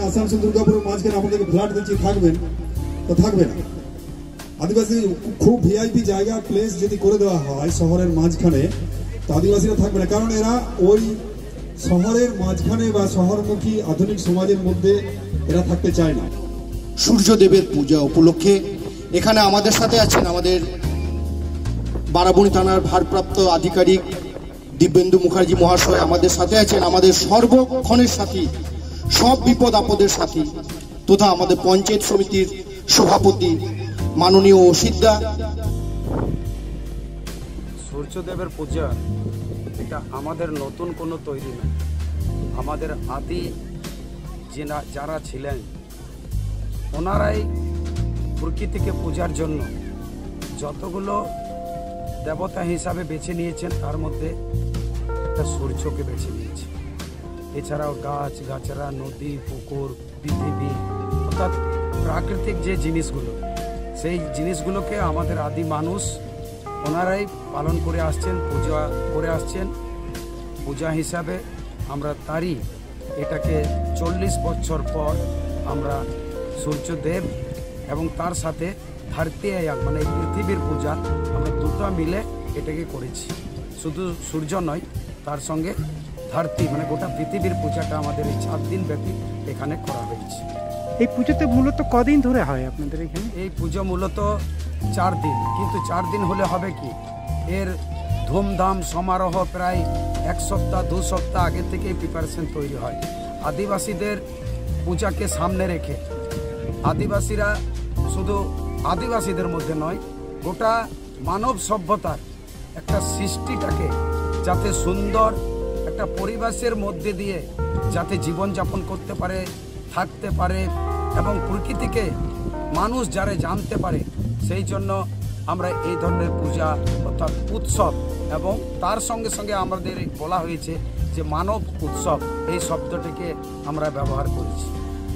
আসানসোল দুর্গাপুরের মাঝখানে আপনাদেরকে ফ্ল্যাট দিচ্ছি, থাকবেন তো থাকবে না। আদিবাসী খুব ভিআইপি জায়গা প্লেস যদি করে দেওয়া হয় শহরের মাঝখানে, তো আদিবাসীরা থাকবে না, কারণ এরা ওই শহরের মাঝখানে বা শহরমুখী আধুনিক সমাজের মধ্যে এরা থাকতে চায় না। সূর্যদেবের পূজা উপলক্ষে এখানে আমাদের সাথে আছেন আমাদের বারাবণী থানার ভারপ্রাপ্ত আধিকারিক দিব্যেন্দু মুখার্জি মহাশয়, আমাদের সাথে আছেন আমাদের সর্বক্ষণের সাথী, সব বিপদ আপদের সাথী তথা আমাদের পঞ্চায়েত সমিতির সভাপতি মাননীয় অসিতদা। সূর্যদেবের পূজা এটা আমাদের নতুন কোনো তৈরি নয়। আমাদের আদি যারা ছিলেন ওনারাই প্রকৃতিকে পূজার জন্য যতগুলো দেবতা হিসাবে বেছে নিয়েছেন তার মধ্যে একটা সূর্যকে বেছে নিয়েছে। এছাড়াও গাছ গাছরা, নদী, পুকুর, পৃথিবী অর্থাৎ প্রাকৃতিক যে জিনিসগুলো, সেই জিনিসগুলোকে আমাদের আদি মানুষ ওনারাই পালন করে আসছেন, পূজা করে আসছেন। পূজা হিসাবে আমরা তারই এটাকে 40 বছর পর আমরা সূর্যদেব এবং তার সাথে ধরতি আয়াক মানে পৃথিবীর পূজা আমরা দুটো মিলে এটাকে করেছি। শুধু সূর্য নয়, তার সঙ্গে ধরতি মানে গোটা পৃথিবীর পূজাটা আমাদের এই 4 দিন ব্যাপী এখানে করা হয়েছে। এই পুজোতে মূলত কদিন ধরে হয় আপনাদের এখানে? এই পুজো মূলত 4 দিন, কিন্তু 4 দিন হলে হবে কি, এর ধুমধাম সমারোহ প্রায় 1 সপ্তাহ 2 সপ্তাহ আগে থেকেই প্রিপারেশন তৈরি হয়। আদিবাসীদের পূজাকে সামনে রেখে আদিবাসীরা শুধু আদিবাসীদের মধ্যে নয়, গোটা মানব সভ্যতার একটা সৃষ্টিটাকে যাতে সুন্দর একটা পরিবেশের মধ্যে দিয়ে যাতে জীবনযাপন করতে পারে, থাকতে পারে এবং প্রকৃতিকে মানুষ যারা জানতে পারে, সেই জন্য আমরা এই ধরনের পূজা অর্থাৎ উৎসব এবং তার সঙ্গে সঙ্গে আমাদের বলা হয়েছে যে মানব উৎসব, এই শব্দটিকে আমরা ব্যবহার করেছি।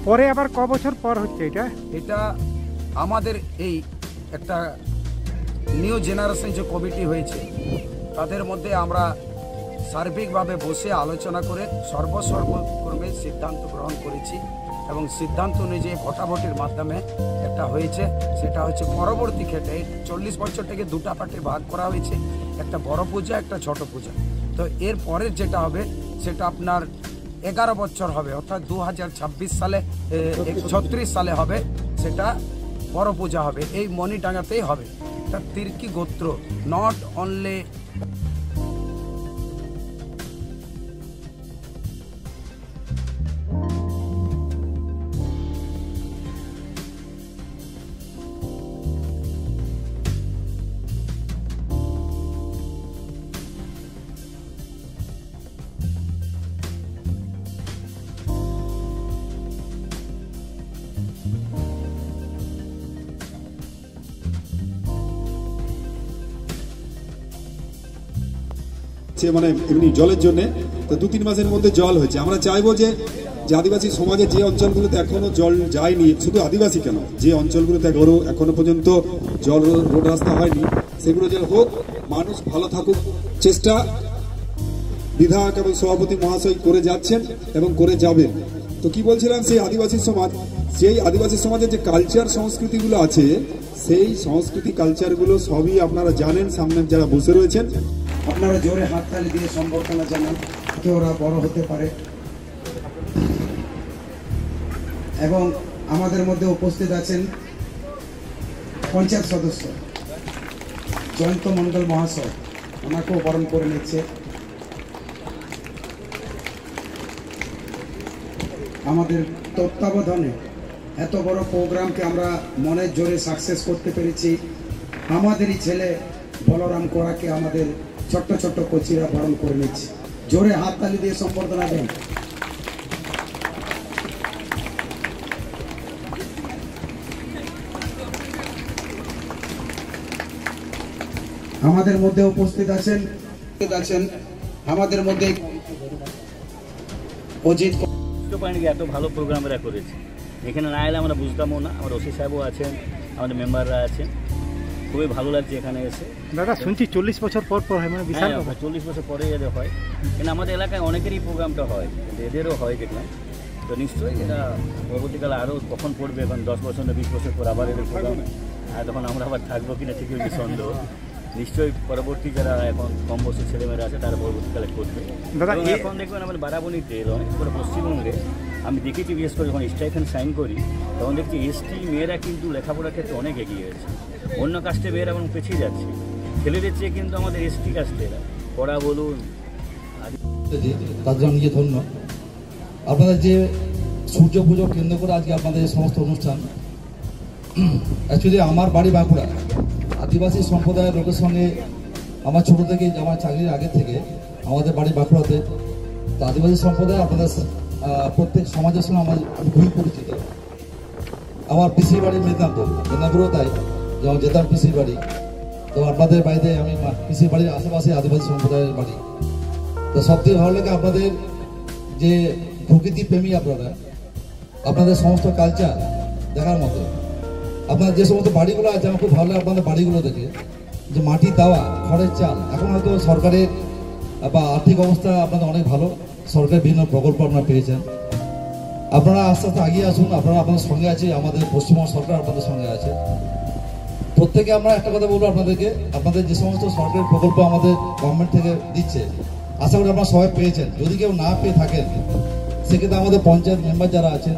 পরে আবার ক বছর পর হচ্ছে এটা? এটা আমাদের এই একটা নিউ জেনারেশন যে কমিটি হয়েছে তাদের মধ্যে আমরা সার্বিকভাবে বসে আলোচনা করে সর্বক্রমে সিদ্ধান্ত গ্রহণ করেছি এবং সিদ্ধান্ত অনুযায়ী ভোটাভুটির মাধ্যমে একটা হয়েছে। সেটা হচ্ছে পরবর্তী ক্ষেত্রে 40 বছরটাকে 2টা পার্টে ভাগ করা হয়েছে, একটা বড় পূজা একটা ছোট পূজা। তো এর পরের যেটা হবে সেটা আপনার 11 বছর হবে, অর্থাৎ 2026 সালে 36 সালে হবে, সেটা বড় পূজা হবে। এই মণিডাঙ্গাতেই হবে। এটা তির্কি গোত্র, নট অনলি মানে এমনি জলের জন্য তো 2-3 মাসের মধ্যে জল হয়েছে। আমরা চাইবো যে আদিবাসী সমাজে যে অঞ্চলগুলোতে এখনো জল যায়নি, শুধু আদিবাসী কেন, যে অঞ্চলগুলোতে এখনো পর্যন্ত জল রোড রাস্তা হয়নি, সেগুলো যে হোক, মানুষ ভালো থাকুক চেষ্টা বিধায়ক এবং সভাপতি মহাশয় করে যাচ্ছেন এবং করে যাবেন। তো কি বলছিলাম, সেই আদিবাসী সমাজের যে কালচার সংস্কৃতিগুলো আছে, সেই সংস্কৃতি কালচারগুলো সবই আপনারা জানেন। সামনে যারা বসে রয়েছেন আপনারা জোরে হাততালি দিয়ে সম্বর্ধনা জানান, যাতে ওরা বড় হতে পারে। এবং আমাদের মধ্যে উপস্থিত আছেন পঞ্চায়েত সদস্য জয়ন্ত মণ্ডল মহাশয়, ওনাকেও বরণ করে নিচ্ছে। আমাদের তত্ত্বাবধানে এত বড় প্রোগ্রামকে আমরা মনের জোরে সাকসেস করতে পেরেছি। আমাদেরই ছেলে বলরাম কোরাকে আমাদের ছোট্ট ছোট্ট কোচিরা বরণ করে নিচ্ছে। জোরে হাততালি দিয়ে সম্বর্ধনা দেন। আমাদের মধ্যে উপস্থিত আছেন আমাদের মধ্যে অজিত পারেন কি এত ভালো প্রোগ্রাম এরা করেছে। এখানে না এলে আমরা বুঝতামও না। আমার ওসি সাহেবও আছেন, আমাদের মেম্বাররা আছেন, খুবই ভালো লাগছে এখানে এসে। দাদা শুনছি 40 বছর পর পর হয়, মানে বিশাল হ্যাঁ, ব্যাপার। 40 বছর পরে এদের হয়, কিন্তু আমাদের এলাকায় অনেকেরই প্রোগ্রামটা হয়, কিন্তু এদেরও হয় দেখলাম। তো নিশ্চয়ই এটা পরবর্তীকালে আরও কখন পড়বে, এখন 10 বছর না 20 বছর পর আবার এদের প্রোগ্রাম, আর তখন আমরা আবার থাকবো কিনা ঠিকই সন্দেহ। নিশ্চয়ই পরবর্তী যারা এখন কম বছর ছেলেমেয়েরা আছে তারা পরবর্তীকালে করবে। দাদা এবং এখন দেখবেন আমাদের বারাবণীতে অনেক করে পশ্চিমবঙ্গে আমি দেখেছি, বিশেষ করে যখন স্ট্রাইফেন সাইন করি তখন দেখছি এসটি মেয়েরা কিন্তু লেখাপড়ার ক্ষেত্রে অনেক এগিয়ে গেছে। অন্য কাস্টে মেয়েরা এবং পিছিয়ে যাচ্ছে, ছেলেদের চেয়ে কিন্তু আমাদের এসটি কাস্টেরা পড়া বলুন। তাদের নিজে ধন্য। আপনাদের যে সূর্য পুজো কেন্দ্র করে আজকে আপনাদের সমস্ত অনুষ্ঠান, অ্যাকচুয়ালি আমার বাড়ি বাঁকুড়া। আদিবাসী সম্প্রদায়ের লোকের সঙ্গে আমার ছোটো থেকে, আমার চাকরির আগে থেকে আমাদের বাড়ি বাঁকুড়াতে। তো আদিবাসী সম্প্রদায় আপনাদের প্রত্যেক সমাজের সঙ্গে আমি খুবই পরিচিত। আমার পিসির বাড়ি মেদিনীপুরও তাই, যেমন যেতাম পিসির বাড়ি। তো আপনাদের বাড়িতে আমি পিসির বাড়ির আশেপাশে আদিবাসী সম্প্রদায়ের বাড়ি। তো সবথেকে ভালো লাগে আপনাদের যে প্রকৃতি প্রেমী, আপনাদের সমস্ত কালচার দেখার মতো। আপনার যে সমস্ত বাড়িগুলো আছে আমার খুব ভালো লাগে আপনাদের বাড়িগুলো দেখে, যে মাটির তাওয়া, খড়ের চাল। এখন হয়তো সরকারের বা আর্থিক অবস্থা আপনাদের অনেক ভালো, সরকারের বিভিন্ন প্রকল্প আপনারা পেয়েছেন। আপনারা আস্তে আস্তে এগিয়ে আসুন, আপনারা আপনাদের সঙ্গে আছে, আমাদের পশ্চিমবঙ্গ সরকার আপনাদের সঙ্গে আছে। প্রত্যেকে আমরা একটা কথা বলবো আপনাদেরকে, আপনাদের যে সমস্ত সরকারি প্রকল্প আমাদের গভর্নমেন্ট থেকে দিচ্ছে, আশা করি আপনারা সবাই পেয়েছেন। যদি কেউ না পেয়ে থাকেন সেক্ষেত্রে আমাদের পঞ্চায়েত মেম্বার যারা আছেন,